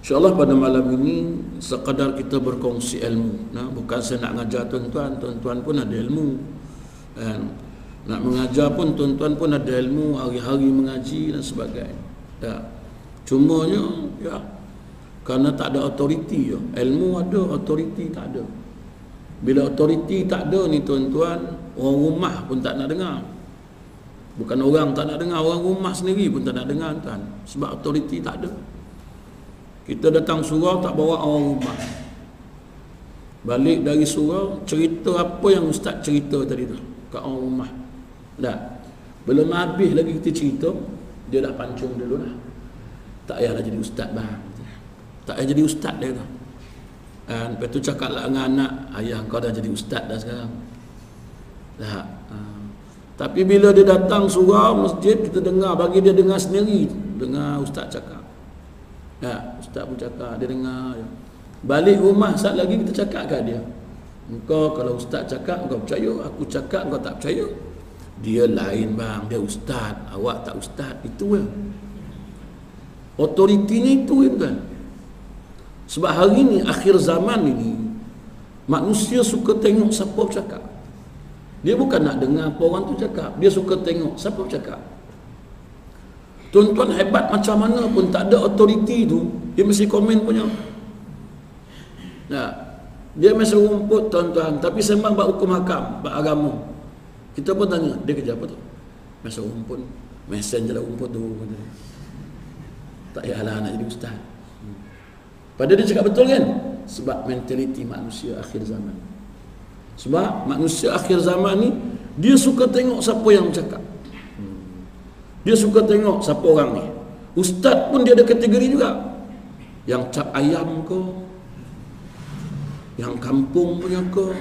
InsyaAllah pada malam ini sekadar kita berkongsi ilmu. Nah, bukan saya nak ngajar tuan-tuan, tuan-tuan pun ada ilmu. Dan nak mengajar pun tuan-tuan pun ada ilmu, hari-hari mengaji dan sebagainya. Ya. Cumanya ya kerana tak ada autoriti ya. Ilmu ada, autoriti tak ada. Bila autoriti tak ada ni tuan-tuan, orang rumah pun tak nak dengar. Bukan orang tak nak dengar, orang rumah sendiri pun tak nak dengar tuan. Sebab autoriti tak ada. Kita datang surau tak bawa orang rumah. Balik dari surau, cerita apa yang ustaz cerita tadi tu kat orang rumah. Dah. Belum habis lagi kita cerita, dia dah pancung dulu lah. Tak payahlah jadi ustaz bang. Tak payah jadi ustaz dia tu. Dan lepas tu cakap lah dengan anak, ayah kau dah jadi ustaz dah sekarang. Dah. Tapi bila dia datang surau masjid, kita dengar, bagi dia dengar sendiri, dengar ustaz cakap. Ya, ustaz pun cakap, dia dengar. Balik rumah saat lagi kita cakap kat dia. Engkau kalau ustaz cakap engkau percaya, aku cakap engkau tak percaya. Dia lain bang, dia ustaz, awak tak ustaz. Itu ya. Otoritinya itu ya kan. Sebab hari ni akhir zaman ini manusia suka tengok siapa bercakap. Dia bukan nak dengar apa orang tu cakap, dia suka tengok siapa bercakap. Tuan-tuan hebat macam mana pun tak ada autoriti tu, dia mesti komen punya. Nah, dia mesti rumput tuan-tuan, tapi sembang bab hukum hakam, bab agama. Kita pun tanya, dia kerja apa tu? Mesti rumput, mesen je lah rumput tu. Tak payahlah nak jadi ustaz. Padahal dia cakap betul kan? Sebab mentaliti manusia akhir zaman. Sebab manusia akhir zaman ni, dia suka tengok siapa yang bercakap. Dia suka tengok siapa orang ni. Ustaz pun dia ada kategori juga. Yang cap ayam ke, yang kampung punya ke,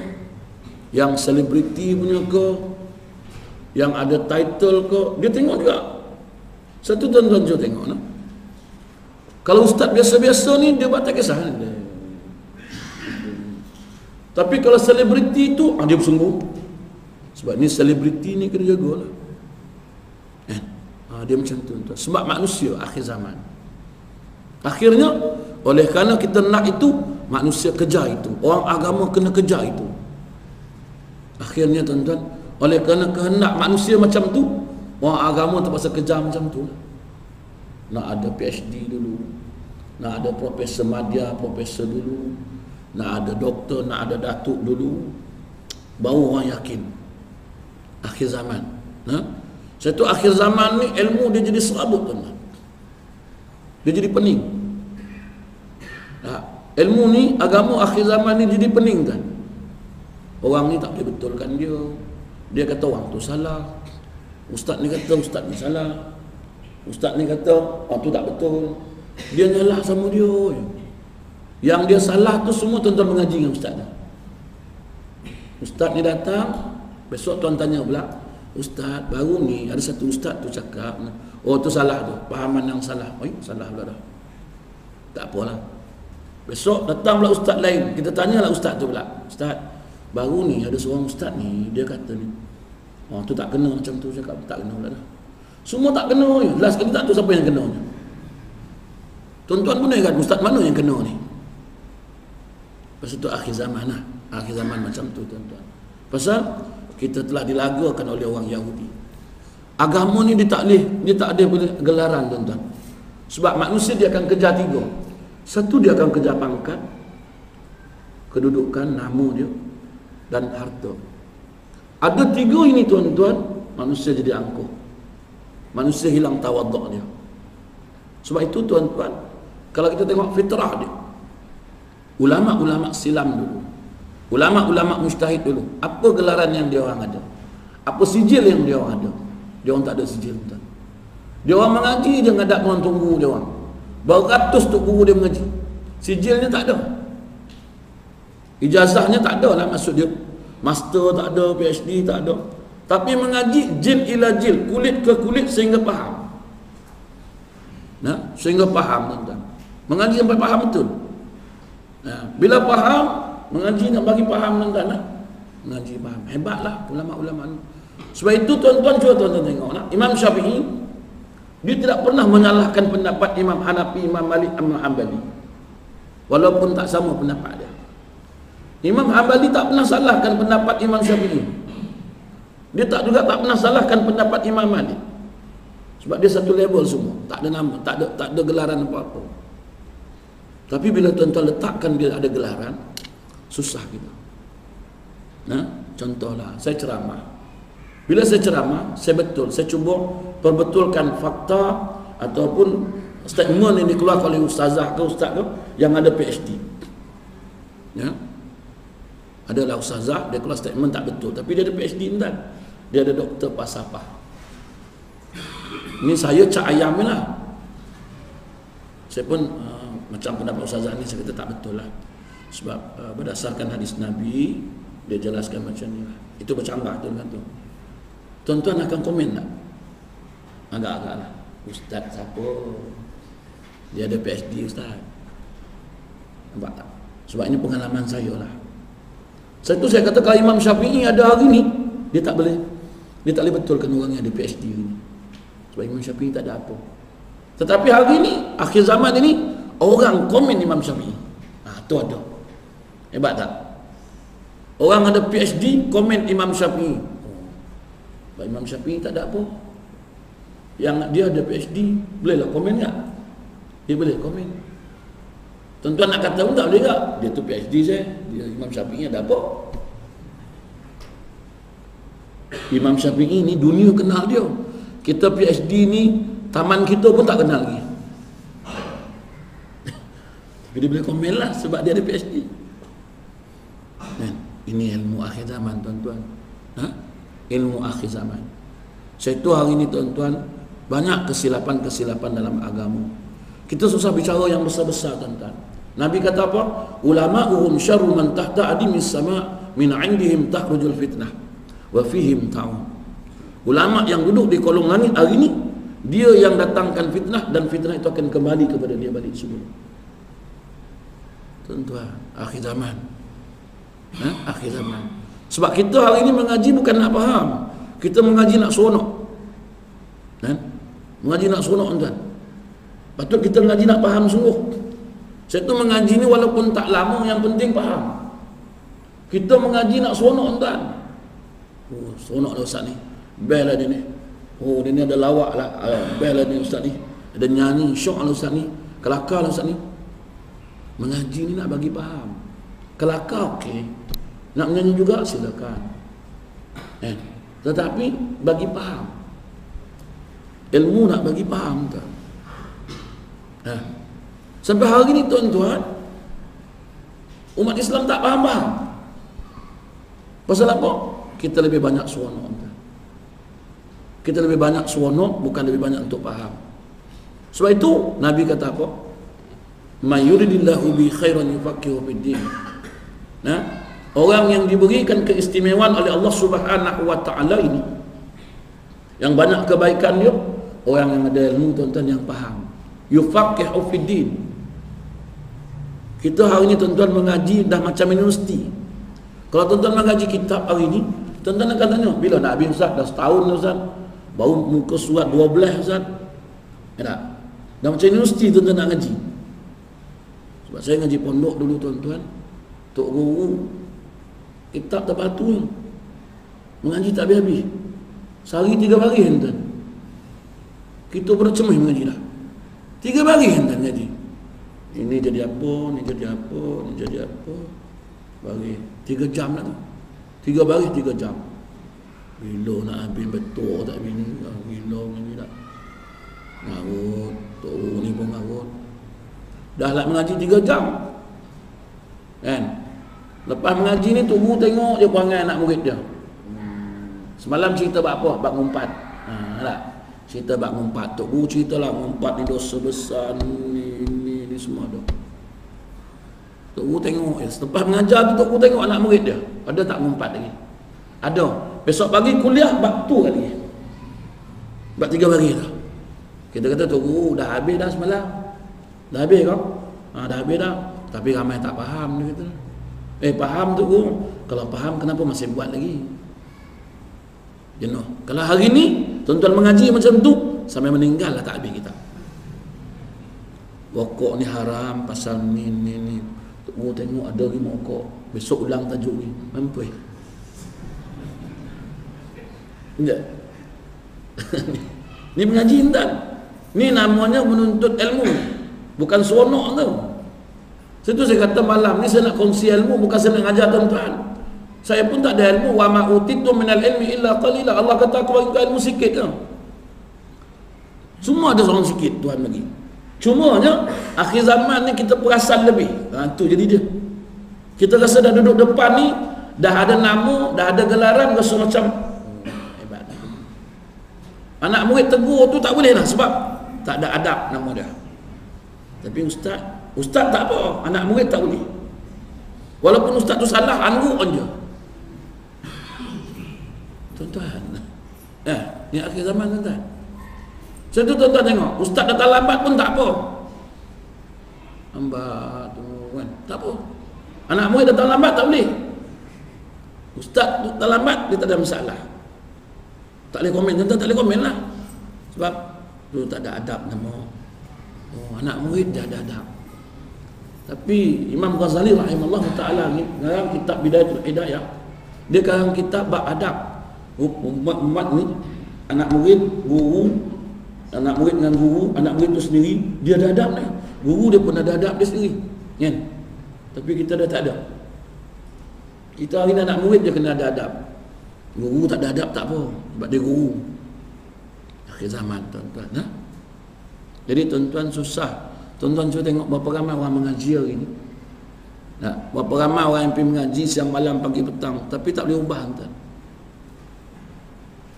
yang selebriti punya ke, yang ada title ke, dia tengok juga. Satu tuan-tuan je tengok no? Kalau ustaz biasa-biasa ni dia buat tak kisah. Tapi kalau selebriti tu dia bersungguh. Sebab ni selebriti ni kena jagalah. Dia macam tu tuan. Sebab manusia akhir zaman. Akhirnya oleh kerana kita nak itu, manusia kejar itu. Orang agama kena kejar itu. Akhirnya tuan-tuan, oleh kerana kehendak manusia macam tu, orang agama terpaksa kejar macam tu. Nak ada PhD dulu, nak ada profesor madya, profesor dulu, nak ada doktor, nak ada datuk dulu, baru orang yakin. Akhir zaman. Satu akhir zaman ni ilmu dia jadi serabut tuan. Dia jadi pening. Ilmu ni, agama akhir zaman ni jadi pening kan. Orang ni tak boleh betulkan dia. Dia kata orang tu salah. Ustaz ni kata ustaz ni salah. Ustaz ni kata orang tu tak betul. Dia nyalah sama dia. Yang dia salah tu semua tuan-tuan mengaji dengan ustaz ni. Ustaz ni datang, besok tuan tanya pula, ustaz baru ni ada satu ustaz tu cakap, oh tu salah tu, pahaman yang salah. Oh salah pula dah. Tak apalah. Besok datang pula ustaz lain, kita tanyalah ustaz tu pula, ustaz baru ni ada seorang ustaz ni, dia kata ni, oh tu tak kena macam tu cakap, tak kena pula dah. Semua tak kena je, last kali tak tahu siapa yang kena je. Tuan-tuan pun ingat ustaz mana yang kena ni. Pasal tu akhir zaman lah, akhir zaman macam tu tuan-tuan. Pasal kita telah dilagakan oleh orang Yahudi. Agama ni dia tak ada gelaran tuan-tuan. Sebab manusia dia akan kejar tiga. Satu, dia akan kejar pangkat, kedudukan, nama dia, dan harta. Ada tiga ini tuan-tuan, manusia jadi angkuh. Manusia hilang tawaduk dia. Sebab itu tuan-tuan, kalau kita tengok fitrah dia, ulama-ulama silam dulu, ulama-ulama mujtahid dulu, apa gelaran yang dia orang ada? Apa sijil yang dia orang ada? Dia orang tak ada sijil tuan. Dia orang mengaji, dia ngadak orang tunggu dia orang. Beratus tu guru dia mengaji. Sijilnya tak ada. Ijazahnya tak ada lah maksud dia. Master tak ada, PhD tak ada. Tapi mengaji jil ila jil, kulit ke kulit sehingga faham. Nah, sehingga faham tuan-tuan. Mengaji sampai faham betul. Nah, bila faham, mengaji nak bagi faham tuan-tuan. Mengaji faham. Hebatlah ulama-ulama ni. Sebab itu tuan-tuan cuba tuan-tuan tengok nak. Imam Syafi'i dia tidak pernah menyalahkan pendapat Imam Hanafi, Imam Malik, Imam Hanbali. walaupun tak sama pendapat dia. Imam Hambali tak pernah salahkan pendapat Imam Syafi'i. Dia juga tak pernah salahkan pendapat Imam Malik. Sebab dia satu level semua, tak ada nama, tak ada gelaran apa-apa. Tapi bila tuan-tuan letakkan dia ada gelaran, susah kita. Nah, contohlah saya ceramah. Bila saya ceramah, saya cuba perbetulkan fakta ataupun statement yang dikeluarkan oleh ustazah ke ustaz ke yang ada PhD. Ya. Adalah ustazah, dia keluar statement tak betul, tapi dia ada PhD entah. Dia ada doktor falsafah. Ini saya cak ayam ni lah. Saya pun macam pendapat ustazah ni saya kata tak betul lah. Sebab berdasarkan hadis Nabi, dia jelaskan macam ni lah. Itu bercanggah tu kan tu. Tuan-tuan akan komen tak? Agak-agak lah. Ustaz siapa? Dia ada PhD ustaz. Nampak tak? Sebab ini pengalaman saya lah. Saya kata kalau Imam Syafi'i ada hari ni, dia tak boleh betulkan orang yang ada PhD ni. Sebab Imam Syafi'i tak ada apa. Tetapi hari ni, akhir zaman ini, orang komen Imam Syafi'i. Tu ada. Hebat tak? Orang ada PhD komen Imam Syafi'i. Sebab Imam Syafi'i tak ada apa. Yang dia ada PhD, bolehlah komen tak? Dia boleh komen. Tuan-tuan nak kata pun tak boleh tak? Dia tu PhD saya, dia Imam Syafi'i ada apa? Imam Syafi'i ni dunia kenal dia. Kita PhD ni taman kita pun tak kenal lagi. Tapi dia boleh komen lah sebab dia ada PhD. Ini ilmu akhir zaman tuan-tuan. Ilmu akhir zaman. Saya tu hari ni tuan-tuan, banyak kesilapan-kesilapan dalam agama. Kita susah bicara yang besar-besar tuan-tuan. Nabi kata apa? Ulama'uhum syarru man tahta adimis sama' min 'indihim takhrujul fitnah wa fihim ta'un. Ulama yang duduk di kolong langit hari ni, dia yang datangkan fitnah dan fitnah itu akan kembali kepada dia balik semula. Tuan-tuan, akhir zaman. Akhir zaman. Sebab kita hari ini mengaji bukan nak faham. Kita mengaji nak seronok. Mengaji nak seronok tuan. Patut kita mengaji nak faham sungguh. Saya tu mengaji ni walaupun tak lama, yang penting faham. Kita mengaji nak seronok tuan. Seronok dah ustaz ni. Best lah dia ni. Dia ni ada lawak lah. Best lah dia ustaz ni. Ada nyanyi, syok lah ustaz ni. Kelakar lah ustaz ni. Mengaji ni nak bagi faham. Kelakar okey. Nak menyanyi juga silakan. Tetapi bagi faham. Ilmu nak bagi faham tak? Sampai hari ni tuan-tuan, umat Islam tak faham-faham. Pasal apa? Kita lebih banyak seronok. Kita lebih banyak seronok, bukan lebih banyak untuk faham. Sebab itu Nabi kata apa? May yuridillahu bi khairan yufaqihu fid din. Orang yang diberikan keistimewaan oleh Allah Subhanahu wa taala ini, yang banyak kebaikan dia, orang yang ada ilmu tuan-tuan yang faham. Yufaqihu fid din. Kita hari ni tuan-tuan mengaji dah macam universiti. Kalau tuan-tuan mengaji kitab hari ni, tuan-tuan akan tanya, bila nak habis ustaz? Dah setahun dah ustaz. Baru muka surat 12 ustaz. Tak? Dah macam universiti tuan-tuan nak ngaji. Sebab saya ngaji pondok dulu tuan-tuan. Tok guru kitab tak batu. Mengaji tak habis-habis. Sehari 3 baris tuan. Kita bercemih mengaji dah. 3 baris tuan ngaji. Ini jadi apa, ni jadi apa, ni jadi apa. Baris 3 jam lah tu. 3 baris 3 jam. Bila nak habis betul tak habis ni. Bila ni tak. Ngarut. Tok ni pun ngarut. Dah lah mengaji 3 jam. Kan? Lepas mengaji ni Tok Guru tengok je perangai anak murid dia. Semalam cerita bab apa? Bab ngumpat. Tak? Cerita bab ngumpat. Tok Guru ceritalah ngumpat ni dosa besar ni semua ada. Tok Guru tengok je. Lepas mengajar tu Tok Guru tengok anak murid dia. Ada tak ngumpat lagi? Ada. Besok pagi kuliah bab tu kali. Bab 3 baris dah. Kita kata Tok Guru dah habis dah semalam. Dah habis kau? Dah habis dah. Tapi ramai tak faham dia kata. Faham tu Guru. Kalau faham kenapa masih buat lagi? Jenuh. Kalau hari ni tuan-tuan mengaji macam tu, sampai meninggal lah tak habis kita. rokok ni haram pasal ni. Tengok ada lagi rokok. Besok ulang tajuk ni. Mampu. Enggak. Ni mengaji intan. Ni namanya menuntut ilmu. Bukan seronok tau. Situ saya kata malam ni saya nak kongsi ilmu, bukan saya nak ngajar tuan-tuan. Saya pun tak ada ilmu. Wa ma utitu minal ilmi illa qalila. Allah kata aku bagi ilmu sikit tau. Semua ada seorang sikit Tuhan bagi. Cumanya akhir zaman ni kita perasan lebih. Tu jadi dia. Kita rasa dah duduk depan ni, dah ada nama, dah ada gelaran, rasa macam hebat. Anak murid tegur tu tak boleh lah sebab tak ada adab nama dia. Tapi ustaz tak apa, anak murid tak boleh. Walaupun ustaz tu salah, angguk je. Tuan-tuan, ni akhir zaman tuan-tuan. Sebab tu tuan-tuan tengok, ustaz datang lambat pun tak apa. Lambat tu kan, tak apa. Anak murid datang lambat tak boleh. Ustaz datang lambat, dia tak ada masalah. Tak boleh komen, tuan-tuan tak boleh komen lah. Sebab tu tak ada adab nama. Anak murid dia ada adab. Tapi Imam Ghazali rahimahullah ta'ala ni dalam kitab Bidayatul Hidayah, dia dalam kitab bab adab umat ni, anak murid, guru, anak murid dengan guru, anak murid tu sendiri dia ada adab ni. Guru dia pun ada adab dia sendiri kan? Tapi kita dah tak ada. Kita hari ni anak murid je kena ada adab. Guru tak ada adab tak apa sebab dia guru. Akhir zaman tuan-tuan, Jadi tuan-tuan susah. Tuan-tuan cuba tengok berapa ramai orang mengaji hari ni. Berapa ramai orang yang pergi mengaji siang malam pagi petang, tapi tak boleh ubah tuan.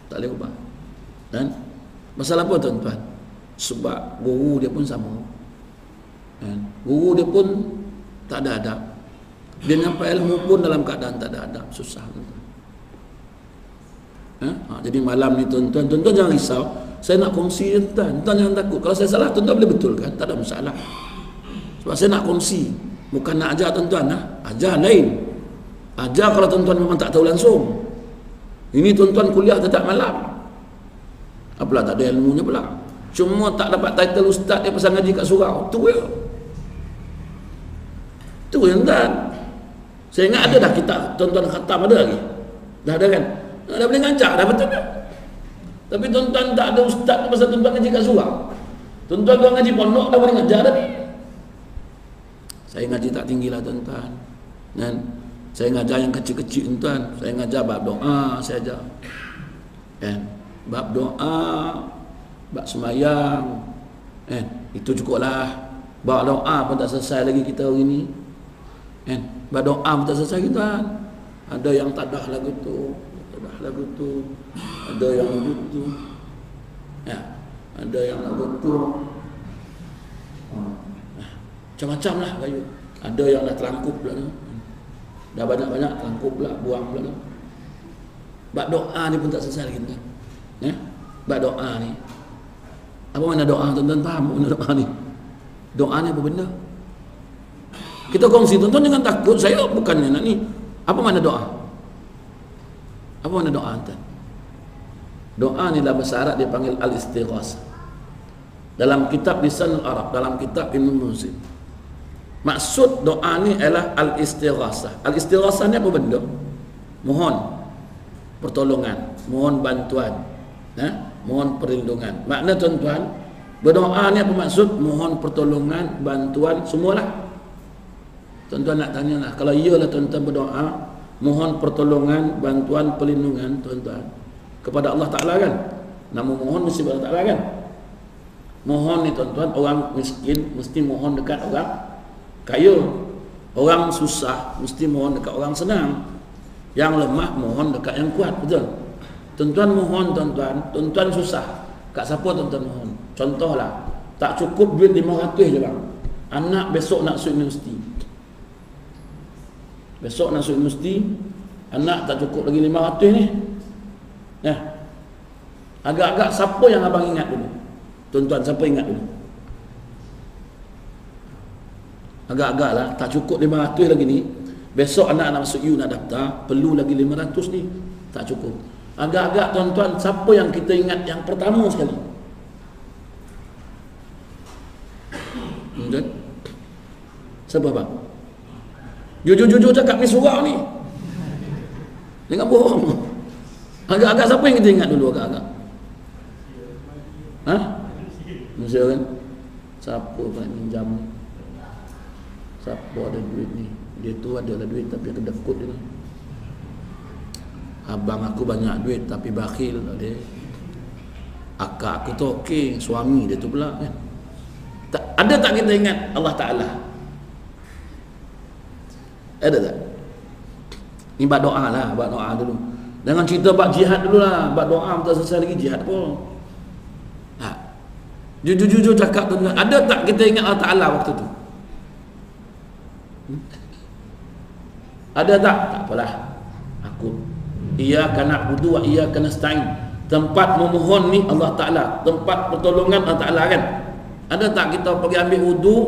Tak boleh ubah. Dan masalah apa tuan-tuan? Sebab guru dia pun sama. Guru dia pun tak ada adab. Dia nyampai ilmu pun dalam keadaan tak ada adab. Susah tuan-tuan. Jadi malam ni tuan-tuan jangan risau. Saya nak kongsi tuan-tuan jangan takut. Kalau saya salah tuan-tuan boleh betulkan, tak ada masalah. Sebab saya nak kongsi, bukan nak ajar tuan-tuan. Ajar lain. Ajar kalau tuan-tuan memang tak tahu langsung. Ini tuan-tuan kuliah tetap malam. Apalah tak ada ilmunya pula. Cuma tak dapat title ustaz dia pasal ngaji kat surau. Tu ya. Tu tuan-tuan. Saya ingat ada dah kitab tuan-tuan khatam ada lagi. Dah ada kan? Dah boleh ngajar dah, betul tak? Tapi tuan-tuan tak ada ustaz pasal tuan-tuan ngaji kat surau. Tuan-tuan kalau ngaji pondok dah boleh ngajar dah ni. Saya ngaji tak tinggi lah tuan-tuan. Dan saya ngajar yang kecil-kecil tuan-tuan. Saya ngajar bab doa, saya ajar. Bab doa, bab semayang. Itu cukuplah. Bab doa pun tak selesai lagi kita hari ni. Bab doa pun tak selesai tuan. Ada yang tadah lagu tu, lagu tu, ada yang lagu tu, ada yang lagu tu, macam-macam lah kayu. Ada yang dah terangkup pula tu, dah banyak-banyak terangkup pula, buang pula tu. Bab doa ni pun tak selesai lagi tuan. Bab doa ni, apa mana doa tuan-tuan faham apa mana doa ni? Doa ni apa benda? Kita kongsi tuan-tuan jangan takut. Saya bukannya nak ni. Apa mana doa? Apa makna doa tuan? Doa ni dalam bahasa Arab dia panggil al-istighasah. Dalam kitab Lisanul Arab, dalam kitab Ibn Munzir. Maksud doa ni adalah al-istighasah. Al-istighasah ni apa benda? Mohon pertolongan, mohon bantuan, mohon perlindungan. Makna tuan-tuan, berdoa ni apa maksud? Mohon pertolongan, bantuan, semualah. Tuan-tuan nak tanyalah, kalau iyalah tuan-tuan berdoa mohon pertolongan, bantuan, perlindungan tuan-tuan kepada Allah Ta'ala kan? Nama mohon mesti kepada Allah Ta'ala kan? Mohon ni tuan-tuan, orang miskin mesti mohon dekat orang kaya. Orang susah mesti mohon dekat orang senang. Yang lemah mohon dekat yang kuat, betul? Tuan-tuan mohon tuan-tuan susah, kat siapa tuan-tuan mohon? Contohlah, tak cukup duit 500 je bang. Anak besok nak masuk universiti. Besok nak masuk universiti, anak tak cukup lagi 500 ni. Agak-agak siapa yang abang ingat dulu? Tuan-tuan, siapa ingat dulu? Agak-agak lah, tak cukup 500 lagi ni. Besok anak nak masuk U nak daftar, perlu lagi 500 ni. Tak cukup. Agak-agak tuan-tuan, siapa yang kita ingat yang pertama sekali? Siapa bang? Jujur-jujur cakap ni surau ni. Jangan bohong. Agak-agak siapa yang kita ingat dulu agak-agak? Ha? Manusia kan? Siapa nak minjam ni? Siapa ada duit ni? Dia tu ada lah duit tapi kedekut dia. Abang aku banyak duit tapi bakhil dia. Akak aku tu okey, suami dia tu pula kan. Ada tak kita ingat Allah Ta'ala? Ada tak? Ni buat doa lah, buat doa dulu. Jangan cerita buat jihad dulu lah. Buat doa tak selesai lagi jihad pun. Jujur-jujur cakap tu. Ada tak kita ingat Allah Ta'ala waktu tu? Ada tak? Tak apalah. Aku iyyaka na'budu wa iyyaka nasta'in. Tempat memohon ni Allah Ta'ala. Tempat pertolongan Allah Ta'ala kan? Ada tak kita pergi ambil wudu,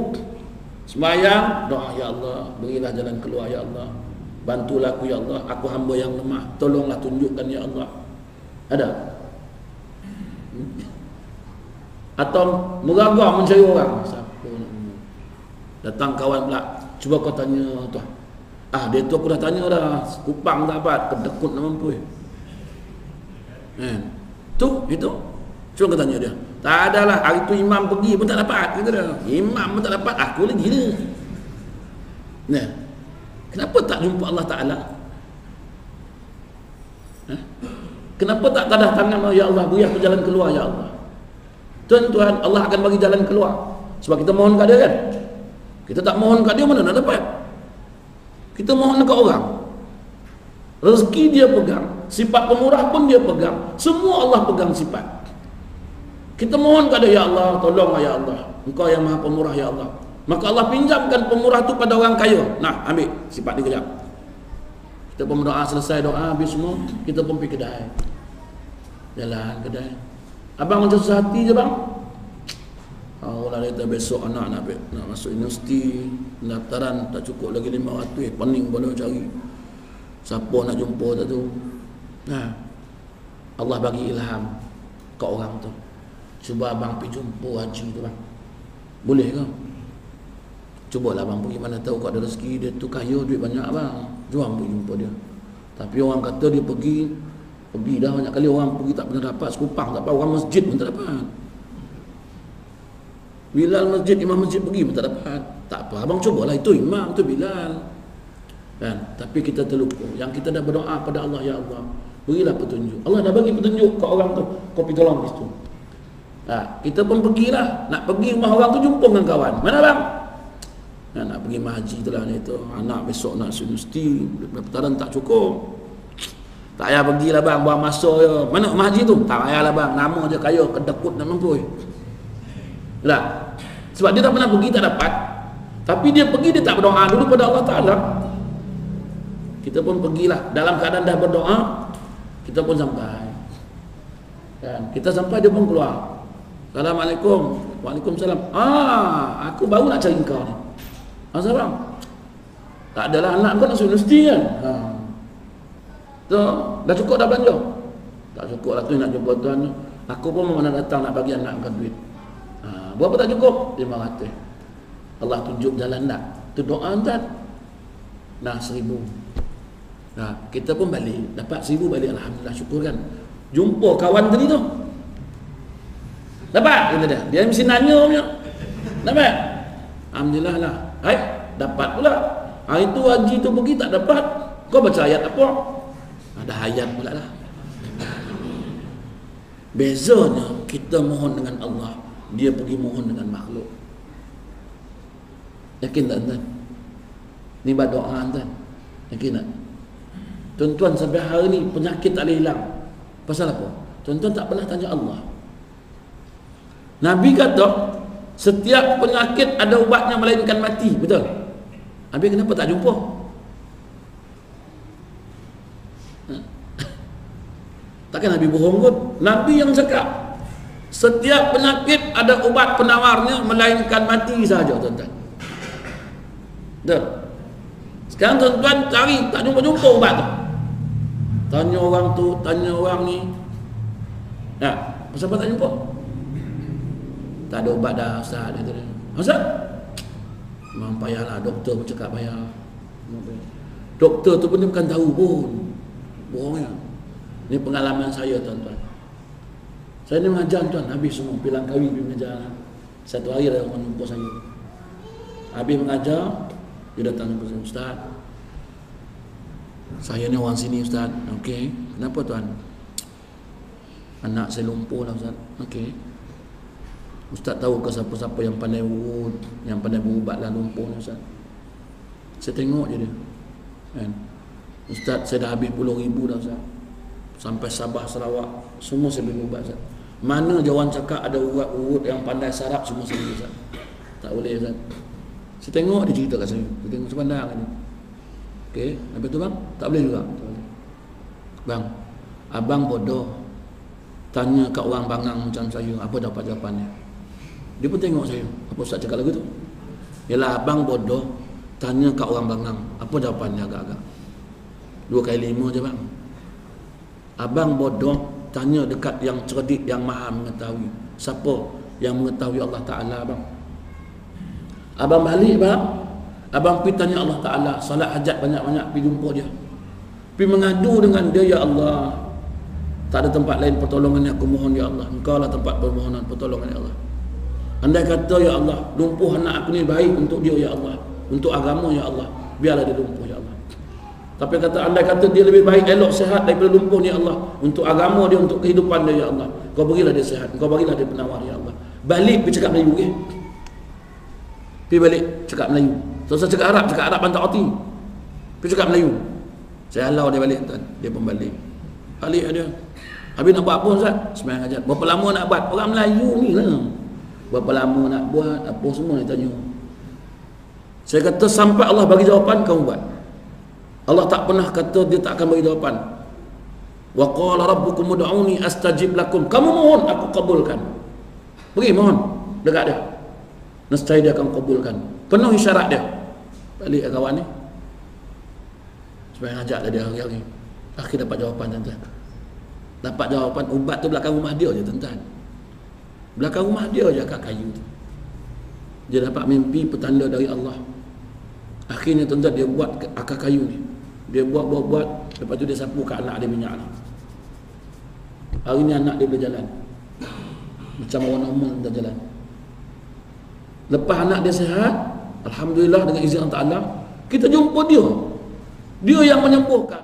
sembahyang, doa, ya Allah, berilah jalan keluar ya Allah. Bantulah aku ya Allah, aku hamba yang lemah. Tolonglah tunjukkan ya Allah. Ada? Atau meragam mencari orang. Siapa nak? Datang kawan pula, cuba kau tanya tu. Dia tu aku dah tanya dah, Kupang tak dapat, kedekut nak mampu. Tu, itu. Cuba kau tanya dia. Tak adalah, hari tu imam pergi pun tak dapat, kata dia. Imam pun tak dapat, aku lagi dia. Nah, kenapa tak jumpa Allah Ta'ala? Kenapa tak tadah tangan, ya Allah, beri aku jalan keluar ya Allah. Tuhan, Allah akan bagi jalan keluar. Sebab kita mohon kat dia kan. Kita tak mohon kat dia, mana nak dapat? Kita mohon kat orang. Rezeki dia pegang, sifat pemurah pun dia pegang. Semua Allah pegang sifat. Kita mohon kat dia, ya Allah, tolonglah ya Allah. Engkau yang maha pemurah ya Allah. Maka Allah pinjamkan pemurah tu pada orang kaya. Nah, ambil sifat dia kejap. Kita pun berdoa, selesai doa habis semua, kita pun pergi kedai. Jalan kedai. Abang macam susah hati je bang. Allah kata besok anak nak masuk universiti, pendaftaran tak cukup lagi 500, pening boleh cari. Siapa nak jumpa tak tu. Nah, Allah bagi ilham ke orang tu. Cuba abang pergi jumpa haji tu bang. Boleh ke? Cubalah abang pergi, mana tahu kau ada rezeki, dia tu kaya, duit banyak bang. Jom pergi jumpa dia. Tapi orang kata dia pergi dah banyak kali, orang pergi tak pernah dapat, sekupang tak dapat, orang masjid pun tak dapat. Bilal masjid, imam masjid pergi pun tak dapat. Tak apa, abang cubalah, itu imam, itu Bilal. Kan? Tapi kita terlupa. Yang kita dah berdoa pada Allah, ya Allah, berilah petunjuk. Allah dah bagi petunjuk ke orang tu, kau pergi tolong di situ. Kita pun pergilah, nak pergi rumah orang tu jumpa dengan kawan. Mana bang? Nak pergi haji tu lah ni tu. Anak besok nak universiti, pendaftaran tak cukup. Tak payah pergilah bang, buang masa je. Mana rumah haji tu? Tak payahlah bang, nama je kaya, kedekut nak mampu. Lah. Sebab dia tak pernah pergi, tak dapat. Tapi dia pergi, dia tak berdoa dulu pada Allah Ta'ala. Kita pun pergilah, dalam keadaan dah berdoa, kita pun sampai. Kan? Kita sampai, dia pun keluar. Assalamualaikum. Waalaikumsalam. Aku baru nak cari kau ni. Asal bang? Tak adalah, anak kau nak masuk universiti kan? So, dah cukup dah belanja? Tak cukup lah tu nak jumpa tuan. Aku pun mana datang nak bagi anak kau duit. Berapa tak cukup? 500. Allah tunjuk jalan tak? Tu doa tak? Nah, 1000. Nah, kita pun balik. Dapat 1000 balik. Alhamdulillah, syukur kan. Jumpa kawan tadi tu. Dapat? Kata dia. Dia mesti nanya punya. Dapat? Alhamdulillah lah. Hai, dapat pula. Hari tu haji tu pergi tak dapat. Kau baca ayat apa? Ada ayat pula lah. Bezanya kita mohon dengan Allah, dia pergi mohon dengan makhluk. Yakin tak tuan? Ni buat doa tuan. Yakin tak? Tuan-tuan sampai hari ni penyakit tak boleh hilang. Pasal apa? Tuan-tuan tak pernah tanya Allah. Nabi kata setiap penyakit ada ubatnya melainkan mati. Betul? Habis kenapa tak jumpa? Takkan Nabi bohong kot? Nabi yang cakap setiap penyakit ada ubat penawarnya melainkan mati saja, tuan-tuan. Betul? Sekarang tuan-tuan cari tak jumpa-jumpa ubat tu. Tanya orang tu, tanya orang ni. Pasal apa tak jumpa? Tak ada ubat dah Ustaz. Ustaz? Memang payahlah, doktor pun cakap payah. Doktor tu pun dia bukan tahu pun. Bohongnya. Ini pengalaman saya tuan-tuan. Saya ni mengajar tuan, habis semua. Pilang kahwin pergi mengajar. Satu hari ada orang jumpa saya. Habis mengajar, dia datang jumpa saya, Ustaz. Saya ni orang sini Ustaz. Okey, kenapa tuan? Anak saya lumpuh lah Ustaz. Okey. Ustaz tahu ke siapa-siapa yang pandai urut, yang pandai berubat lah lumpuh ni Ustaz? Saya tengok je dia. Kan? Ustaz, saya dah habis puluh ribu dah Ustaz. Sampai Sabah, Sarawak, semua saya beri ubat Ustaz. Mana je orang cakap ada urat-urut yang pandai sarap, semua saya beri Ustaz. Tak boleh Ustaz. Saya tengok dia cerita kat saya. Saya tengok sepandang ni. Okey, habis tu bang, tak boleh juga. Tak boleh. Bang, abang bodoh. Tanya kat orang bangang macam saya, apa dapat jawapannya? Dia pun tengok saya. Apa Ustaz cakap lagu tu? Yalah, abang bodoh. Tanya kat orang bangang, apa jawapannya agak-agak? 2 kali 5 je bang. Abang bodoh, tanya dekat yang cerdik, yang maha mengetahui. Siapa yang mengetahui Allah Ta'ala bang? Abang balik bang, abang pergi tanya Allah Ta'ala, salat hajat banyak-banyak, pergi jumpa dia, pergi mengadu dengan dia, ya Allah, tak ada tempat lain pertolongan yang aku mohon ya Allah, engkau lah tempat permohonan pertolongan ya Allah. Andai kata ya Allah, lumpuh anak aku ni baik untuk dia ya Allah, untuk agama ya Allah, biarlah dia lumpuh ya Allah. Tapi kata andai kata dia lebih baik elok sihat daripada lumpuh ni ya Allah, untuk agama dia, untuk kehidupan dia ya Allah, kau berilah dia sihat, kau berilah dia penawar ya Allah. Balik pergi cakap Melayu ke? Pergi balik cakap Melayu. Selesai cakap Arab bantak hati. Pergi cakap Melayu. Saya halau dia balik tuan. Dia pun balik. Balik dia. Habis nak buat apa Ustaz? Sembahyang hajat. Berapa lama nak buat? Orang Melayu ni lah. Berapa lama nak buat? Apa semua dia tanya. Saya kata sampai Allah bagi jawapan kamu buat. Allah tak pernah kata dia tak akan bagi jawapan. Wa qala rabbukum ud'uni astajib lakum. Kamu mohon aku kabulkan. Pergi mohon dekat dia. Nescaya dia akan kabulkan. Penuhi syarat dia. Balik kawan ni. Sembahyang hajat lah dia hari-hari. Akhir dapat jawapan tuan-tuan. Dapat jawapan ubat tu belakang rumah dia je tuan-tuan. Belakang rumah dia je kat kayu tu. Dia dapat mimpi petanda dari Allah. Akhirnya tuan-tuan dia buat akar kayu ni. Dia buat. Lepas tu dia sapu kat anak dia minyak ni. Hari ni anak dia boleh jalan. Macam orang normal dah jalan. Lepas anak dia sihat, alhamdulillah dengan izin Allah Ta'ala, kita jumpa dia. Dia yang menyembuhkan.